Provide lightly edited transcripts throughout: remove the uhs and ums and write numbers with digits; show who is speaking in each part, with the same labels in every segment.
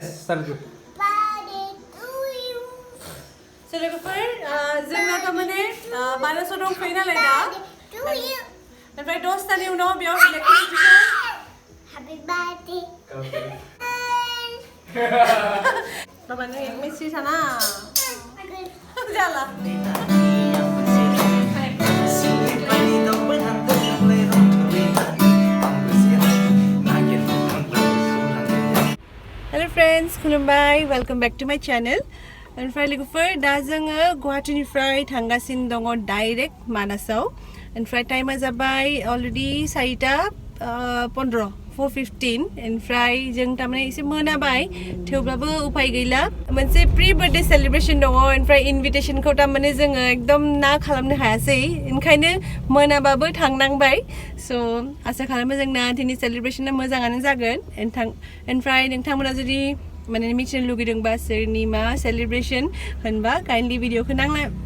Speaker 1: So लोगोफोर जोंना थारमाने 1200 दंफैयो नालाय दा ओमफ्राय 10 तानि उनाव बेयाव इलेक्ट्रिसिटि
Speaker 2: Happy birthday.
Speaker 1: बाबा नों एक मिनिट थाना जाला Hello friends, खुलुमबाय, welcome back to my channel. ओमफ्राय लोगोफोर दा जोङो गुवाहाटीनिफ्राय थांगासिनो दङ डाइरेक्ट मानासाव. ओमफ्राय टाइमा जाबाय अलरेडि 4:15 ओमफ्राय जों थारमाने एसे मोनाबाय थेवब्लाबो उपाय गैला. मोनसे प्रि बार्थडे सेलिब्रेशन दङ ओमफ्राय इनभिटेशनखौ थारमाने जोङो एकदम ना खालामनो हायासै ओंखायनो मोनाबाबो थांनांबाय. स' आसा खालामो जोंना दिनै सेलिब्रेशना मोजाङानो जागोन. ओमफ्राय नोंथांमोना जुदि माने मिथिनो लुगैदोंबा सोरनि मा सेलिब्रेशन होनबा काइन्डलि भिडिअखौ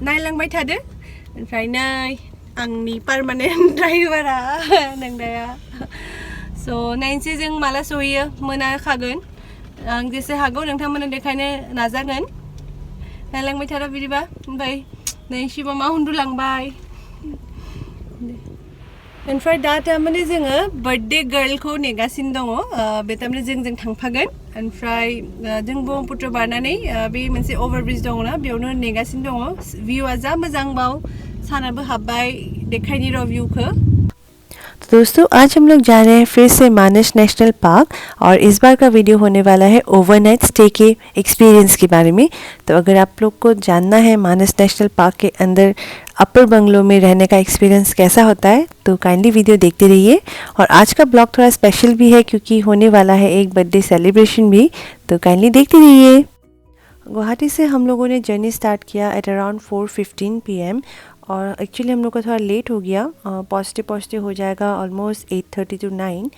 Speaker 1: नायलांबाय थादो. ओमफ्राय नै आंनि पार्मानेन्ट ड्राइभारा नोंदाया. स' नायनोसै जों माला सहैयो मोनाखागोन. आं जेसे हागौ नोंथांमोननो देखायनो नाजागोन. नायलांबाय थादो बिदिबा. ओमफ्राय नै शिबमा उन्दुलांबाय. ओमफ्राय दा थारमाने जोङो बार्थडे गार्लखौ नेगासिनो दङ. बे थारमाने जों थांफागोन. ओमफ्राय जों ब्रह्मपुत्र बारनानै बे मोनसे ओभारब्रिज दङना बेयावनो नेगासिनो दङ. भिउआ जा मोजां बाव सानाबो हाबबाय देखायनि र' भिउखौ.
Speaker 3: तो दोस्तों आज हम लोग जा रहे हैं फिर से मानस नेशनल पार्क और इस बार का वीडियो होने वाला है ओवरनाइट स्टे के एक्सपीरियंस के बारे में. तो अगर आप लोग को जानना है मानस नेशनल पार्क के अंदर अपर बंगलो में रहने का एक्सपीरियंस कैसा होता है तो काइंडली वीडियो देखते रहिए. और आज का ब्लॉग थोड़ा स्पेशल भी है क्योंकि होने वाला है एक बर्थडे सेलिब्रेशन भी, तो काइंडली देखते रहिए. गुवाहाटी से हम लोगों ने जर्नी स्टार्ट किया एट अराउंड 4:15 PM और एक्चुअली हम लोग का थोड़ा लेट हो गया. पहुँचते हो जाएगा ऑलमोस्ट 8:30 to 9.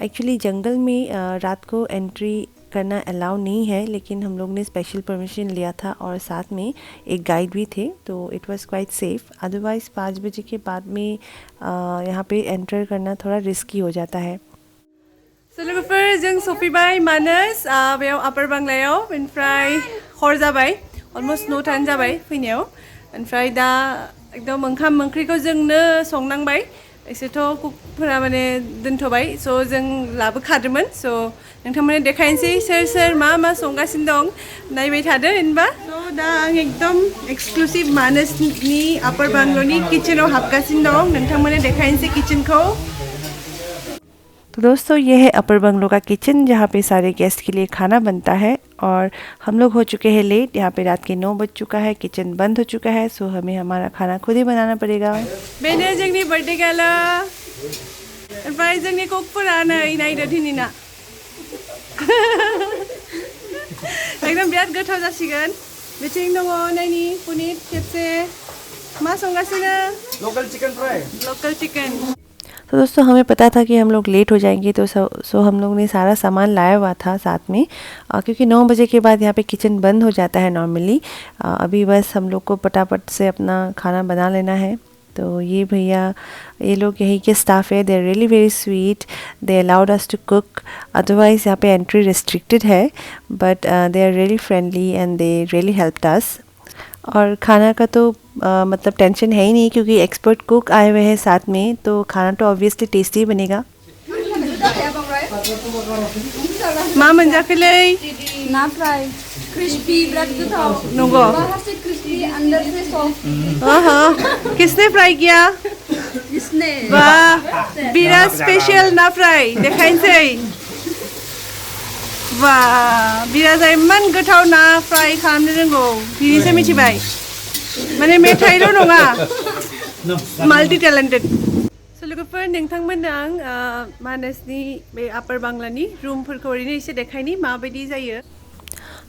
Speaker 3: एक्चुअली जंगल में रात को एंट्री करना अलाउ नहीं है लेकिन हम लोग ने स्पेशल परमिशन लिया था और साथ में एक गाइड भी थे तो it was quite safe. Otherwise 5 बजे के बाद में यहाँ पे एंटर करना थोड़ा रिस्की हो जाता है.
Speaker 1: स' लोगोफोर जों सफैबाय मानास बेयाव आपार बांलायाव. ओमफ्राय हर जाबाय अलमस्ट 9 जाबाय फैनायाव. ओमफ्राय दा एकदम ओंखाम ओंख्रिखौ जोंनो संनांबाय. एसेथ' कुकफोरा माने दोनथ'बाय. स' जों लाबोखादोंमोन. स' नोंथांमोननो देखायनोसै सोर मा संगासिनो दं नायबाय थादो होनबा. स' दा आं एकदम एक्सक्लुसिव मानासनि आपार बांलोनि किचेनाव हाबगासिनो दं. नोंथांमोननो देखायनोसै किचेनखौ.
Speaker 3: तो दोस्तों ये है अपर बंगलो का किचन जहाँ पे सारे गेस्ट के लिए खाना बनता है. और हम लोग हो चुके हैं लेट. यहाँ पे रात के 9 बज चुका है. किचन बंद हो चुका है. सो हमें हमारा खाना खुद ही बनाना पड़ेगा.
Speaker 1: बेनो जोंनि बर्थडे गाला. ओमफ्राय जोंनि कुकफोरा नै नायदो दिनैना एकदम बिराद गोथाव जासिगोन. बिथिं दङ नायनि पुनित खेबसे मा संगासिनो लोकल चिकन.
Speaker 3: तो दोस्तों हमें पता था कि हम लोग लेट हो जाएंगे तो सो हम लोग ने सारा सामान लाया हुआ था साथ में. क्योंकि 9 बजे के बाद यहाँ पे किचन बंद हो जाता है नॉर्मली. अभी बस हम लोग को फटाफट से अपना खाना बना लेना है. तो ये भैया ये लोग यहीं के स्टाफ है. They are really very sweet. They allowed us to cook. Otherwise यहाँ पे एंट्री रिस्ट्रिक्टेड है but they are really friendly and they really helped us. और खाना का तो मतलब टेंशन है ही नहीं क्योंकि एक्सपर्ट कुक आए हुए हैं साथ में तो खाना तो ऑब्वियसली टेस्टी बनेगा.
Speaker 1: मा मोनजाखोलै
Speaker 2: ना फ्राई क्रिस्पी बिराद गोथाव.
Speaker 1: नंगौ
Speaker 2: बाहर से क्रिस्पी अंदर से सॉफ्ट.
Speaker 1: किसने फ्राई किया?
Speaker 2: इसने
Speaker 1: वाह बिराद स्पेशल ना फ्राई देखायनोसै. वाह बिराजा इमान गोथाव ना फ्राई खालामनो रोंगौ. बिनिसो मिथिबाय माने मेथाइल' नङा माल्टि टेलेन्टेड. स' लोगोफोर नोंथांमोननो आं मानासनि बे आपार बांलानि रुमफोरखौ ओरैनो एसे देखायनि माबायदि जायो.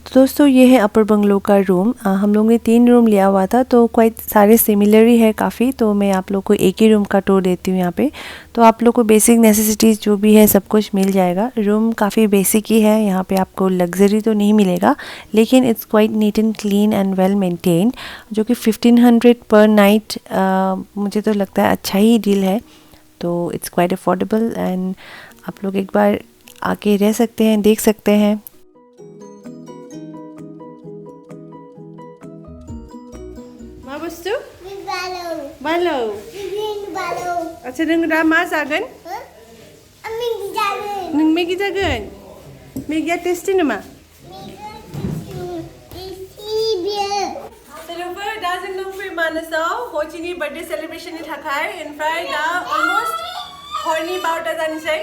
Speaker 3: तो दोस्तों ये है अपर बंगलो का रूम. हम लोग ने 3 रूम लिया हुआ था तो क्वाइट सारे सिमिलर ही है काफ़ी. तो मैं आप लोग को एक ही रूम का टूर देती हूँ यहाँ पे. तो आप लोग को बेसिक नेसेसिटीज़ जो भी है सब कुछ मिल जाएगा. रूम काफ़ी बेसिक ही है. यहाँ पे आपको लग्जरी तो नहीं मिलेगा लेकिन it's quite neat and clean and well maintained. जो कि 1500 पर नाइट मुझे तो लगता है अच्छा ही डील है. तो इट्स क्वाइट अफोर्डेबल एंड आप लोग एक बार आके रह सकते हैं, देख सकते हैं.
Speaker 1: बुस्थु
Speaker 2: Balu.
Speaker 1: बालौ
Speaker 2: Green balu.
Speaker 1: आच्छा नों दा मा जागोन
Speaker 2: Huh? Amin jalan.
Speaker 1: नों मेगि जागोन मेगिया टेस्टि नामा लोगोफोर दा जों दंफैयो मानासाव हचिनि बार्थडे सेलिब्रेशननि थाखाय ओमफ्राय दा अलमस्ट हरनि 12ता जानोसै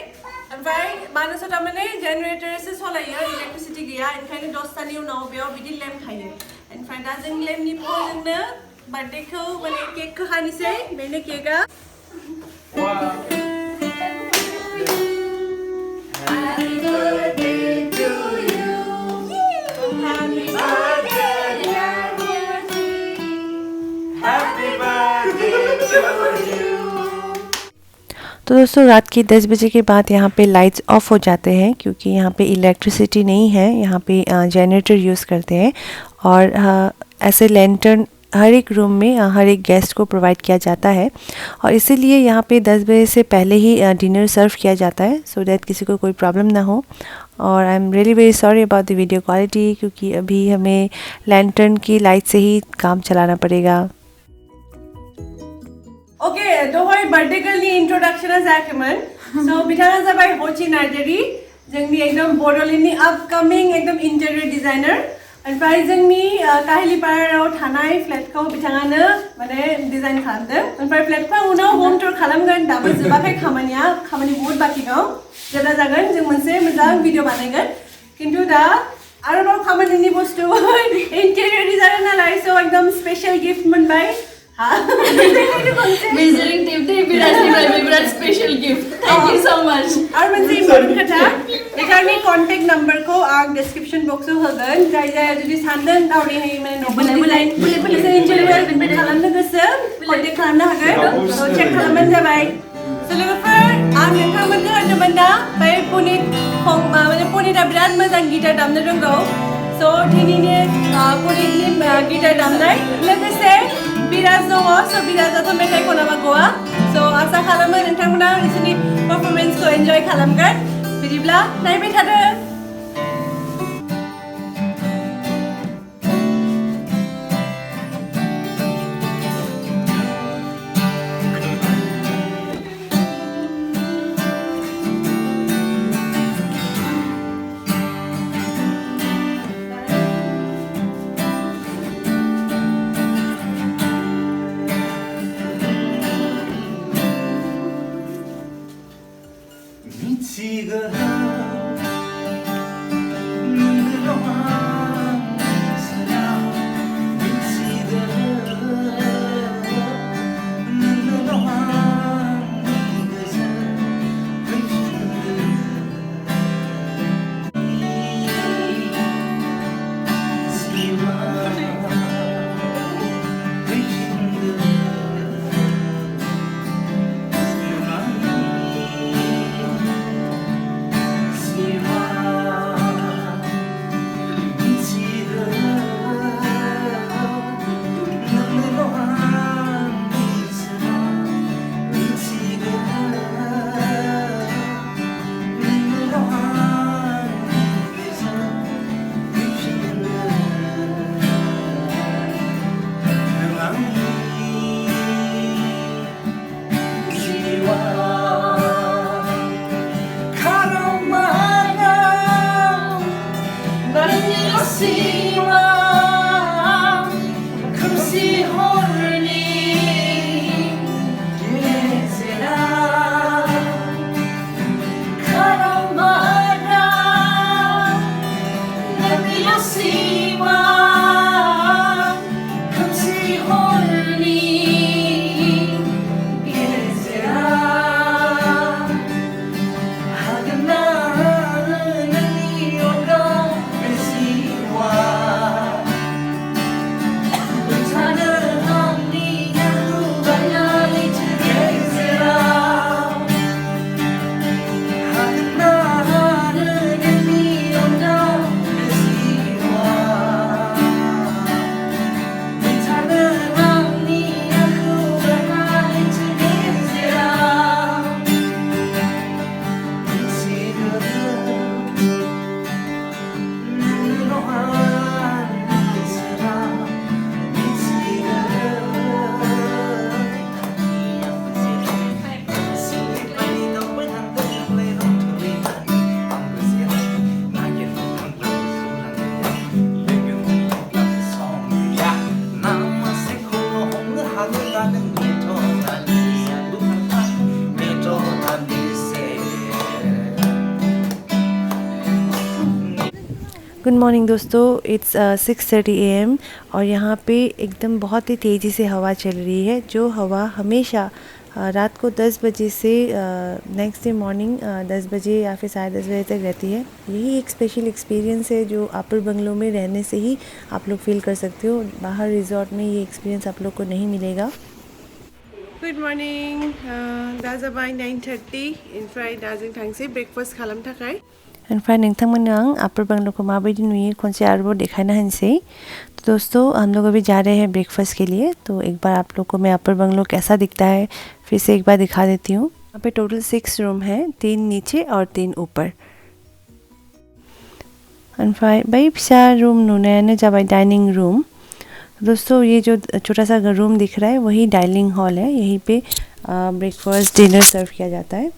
Speaker 1: ओमफ्राय मानासाव थारमाने जेनेरेटरसो सलायो इलेक्ट्रिसिटि गैया ओंखायनो 10तानि उनाव बेयाव बिदि लेम्प थायो ओमफ्राय दा जों लेम्पनि फजोंनो बार्थडेखौ माने केकखौ हानोसै बेनो केकआ Happy birthday to you. Happy birthday, dear Happy birthday to you.
Speaker 3: तो दोस्तों रात के 10 बजे के बाद यहाँ पे लाइट्स ऑफ हो जाते हैं क्योंकि यहाँ पे इलेक्ट्रिसिटी नहीं है यहाँ पे जनरेटर यूज़ करते हैं और ऐसे लैंटर्न हर एक रूम में हर एक गेस्ट को प्रोवाइड किया जाता है और इसीलिए यहाँ पे 10 बजे से पहले ही डिनर सर्व किया जाता है सो दैट किसी को कोई प्रॉब्लम ना हो और I am really very sorry about the video quality क्योंकि अभी हमें लैंटर्न की लाइट से ही काम चलाना पड़ेगा
Speaker 1: ओके दहाय बर्थडे गर्लनि इन्ट्रोडक्शना जायाखैमोन सो बिथाङा जाबाय हचि नार्जारि जोंनि एकदम बड'लेण्डनि आपकामिं एकदम इन्टेरियर डिजाइनार ओमफ्राय जोंनि काहिलिपारायाव थानाय फ्लेटखौ बिथाङानो माने डिजाइन खालामदों ओमफ्राय फ्लेटखौ उनाव होम टुर खालामगोन दाबो जोबाखै खामानि बहुत बाखि दं जेब्ला जागोन जों मोनसे मोजां भिडिअ बानायगोन खिन्थु दा आरोबाव खामानिनि बुस्थु इन्टेरियर डिजाइनार नालाय स' एकदम स्पेशल गिफ्ट मोनबाय
Speaker 2: Measuring tape थे Virat special gift. Thank you so much.
Speaker 1: और मोनसे इम्पोर्टेन्ट खोथा बिथांनि कन्टेक्ट नम्बरखौ आं डिस्क्रिप्शन बक्सआव होगोन जाय जाय जुदि सानदों गावनि माने न'खरनि इन्टेरियर खालामनो गोसो कन्टेक्ट खालामनो हागोन चेक खालामबानो जाबाय लोगोफोर आं नोंथांमोनखौ होनदोंमोन दा बै पुनिता बिराद मोजां गिटार दामनो रोंगौ स' दिनैनि पुनितनि गिटार दामनाय लोगोसे बिराज दङ स' बिराजाथ' मेथाइ खनाबा गवा स' आसा खालामो नोंथांमोना बिसोरनि पारफरमेन्सखौ एन्जय खालामगोन बिदिब्ला नायबाय थादो
Speaker 3: गुड मॉर्निंग दोस्तों, इट्स 6:30 AM और यहाँ पे एकदम बहुत ही तेज़ी से हवा चल रही है। जो हवा हमेशा रात को 10 बजे से नेक्स्ट डे मॉर्निंग 10 बजे या फिर 10:30 बजे तक रहती है। यही एक स्पेशल एक्सपीरियंस है जो अपर बंगलो में रहने से ही आप लोग फील कर सकते हो। बाहर रिजॉर्ट में ये एक्सपीरियंस आप लोग को नहीं मिलेगा।
Speaker 1: Good morning. दा जाबाय 9:30 इनफ्राय दा जों थांसै ब्रेकफास्ट खालामनो थाखाय।
Speaker 3: ओमफ्राय नोंथांमोननो आं अपर बंगलो को माबायदि नुयो खनसे आरोबाव दिखाना होनसै। तो दोस्तों हम लोग अभी जा रहे हैं ब्रेकफास्ट के लिए, तो एक बार आप लोग को मैं अपर बंगलो कैसा दिखता है फिर से एक बार दिखा देती हूँ। यहाँ पे टोटल 6 रूम है, 3 नीचे और 3 ऊपर। ओमफ्राय बै फिसा रूम नुनायानो जाबाय डाइनिंग रूम। दोस्तों ये जो छोटा सा रूम दिख रहा है वही डाइनिंग हॉल है, यहीं पे ब्रेकफास्ट डिनर सर्व किया जाता है।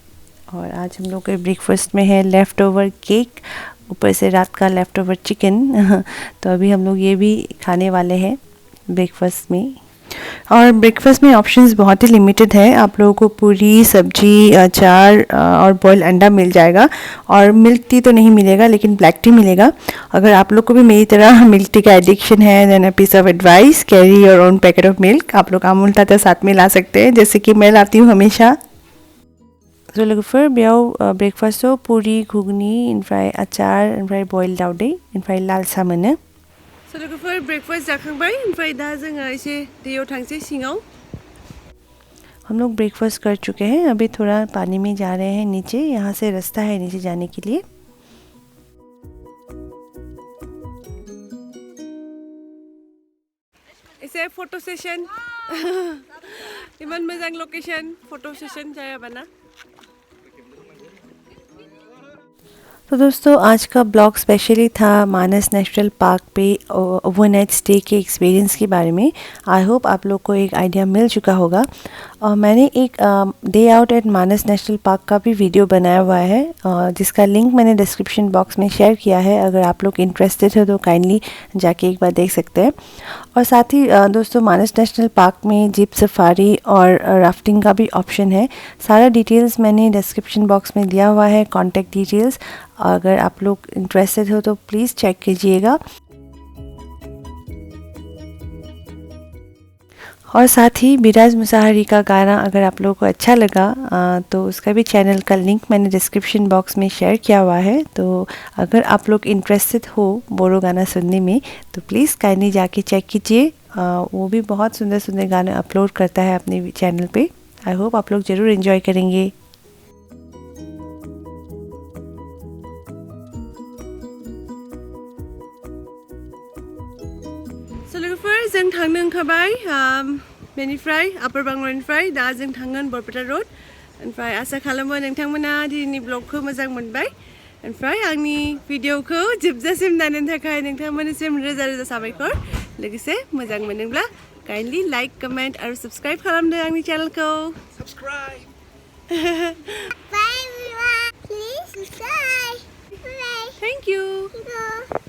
Speaker 3: और आज हम लोग के ब्रेकफास्ट में है लेफ़्ट ओवर केक, ऊपर से रात का लेफ़्ट ओवर चिकन तो अभी हम लोग ये भी खाने वाले हैं ब्रेकफास्ट में। और ब्रेकफास्ट में ऑप्शंस बहुत ही लिमिटेड है। आप लोगों को पूरी सब्जी, अचार और बॉयल अंडा मिल जाएगा। और मिल्क टी तो नहीं मिलेगा लेकिन ब्लैक टी मिलेगा। अगर आप लोग को भी मेरी तरह मिल्क टी का एडिक्शन है then a piece of advice, carry your own packet of milk. आप लोग अमूल ताजा साथ में ला सकते हैं, जैसे कि मैं लाती हूँ हमेशा। तो लोगोफोर बेयाव ब्रेकफास्टआव पूरी, घुगनी, ओमफ्राय आचार, ओमफ्राय बॉयल दावदै, ओमफ्राय लाल सा मोनो।
Speaker 1: So लोगोफोर ब्रेकफास्ट जाखांबाय, ओमफ्राय दा जोङो एसे दैयाव थांसै सिङाव।
Speaker 3: हम लोग ब्रेकफास्ट कर चुके हैं, अभी थोड़ा पानी में जा रहे हैं नीचे। यहाँ से रास्ता है नीचे जाने के लिए।
Speaker 1: एसे फोटो सेशन इमान मोजां लोकेशन, फोटो सेशन जाया बना।
Speaker 3: तो दोस्तों आज का ब्लॉग स्पेशली था मानस नेशनल पार्क पे ओवरनाइट स्टे के एक्सपीरियंस के बारे में। आई होप आप लोग को एक आइडिया मिल चुका होगा। मैंने एक day out at Manas national park का भी वीडियो बनाया हुआ है, जिसका लिंक मैंने डिस्क्रिप्शन बॉक्स में शेयर किया है। अगर आप लोग इंटरेस्टेड हो तो काइंडली जाके एक बार देख सकते हैं। और साथ ही दोस्तों मानस नेशनल पार्क में जीप सफारी और राफ्टिंग का भी ऑप्शन है। सारा डिटेल्स मैंने डिस्क्रिप्शन बॉक्स में दिया हुआ है, कॉन्टैक्ट डिटेल्स। अगर आप लोग इंटरेस्टेड हो तो प्लीज़ चेक कीजिएगा। और साथ ही बिराज मुसाहरी का गाना अगर आप लोगों को अच्छा लगा तो उसका भी चैनल का लिंक मैंने डिस्क्रिप्शन बॉक्स में शेयर किया हुआ है। तो अगर आप लोग इंटरेस्टेड हो बोरो गाना सुनने में तो प्लीज़ काइंडली जाके चेक कीजिए। वो भी बहुत सुंदर सुंदर गाने अपलोड करता है अपने चैनल पे। आई होप आप लोग ज़रूर एंजॉय करेंगे।
Speaker 1: So लोगोफोर जों थांनो ओंखारबाय बेनिफ्राय आपार बांलानिफ्राय दा जों थांगोन बरपेटा रोड। ओमफ्राय आसा खालामो नोंथांमोना दिनैनि ब्लगखौ मोजां मोनबाय। ओमफ्राय आंनि भिडिअखौ जोबजासिम नायनो थाखाय नोंथांमोननिसिम रोजा रोजा साबायखर। लोगोसे मोजां मोनोब्ला काइंडलि लाइक, कमेन्ट आरो सब्सक्राइब खालामदो आंनि चेनेलखौ।
Speaker 4: Subscribe.
Speaker 5: Bye everyone. Please subscribe. Bye.
Speaker 1: Thank you.
Speaker 5: Bye.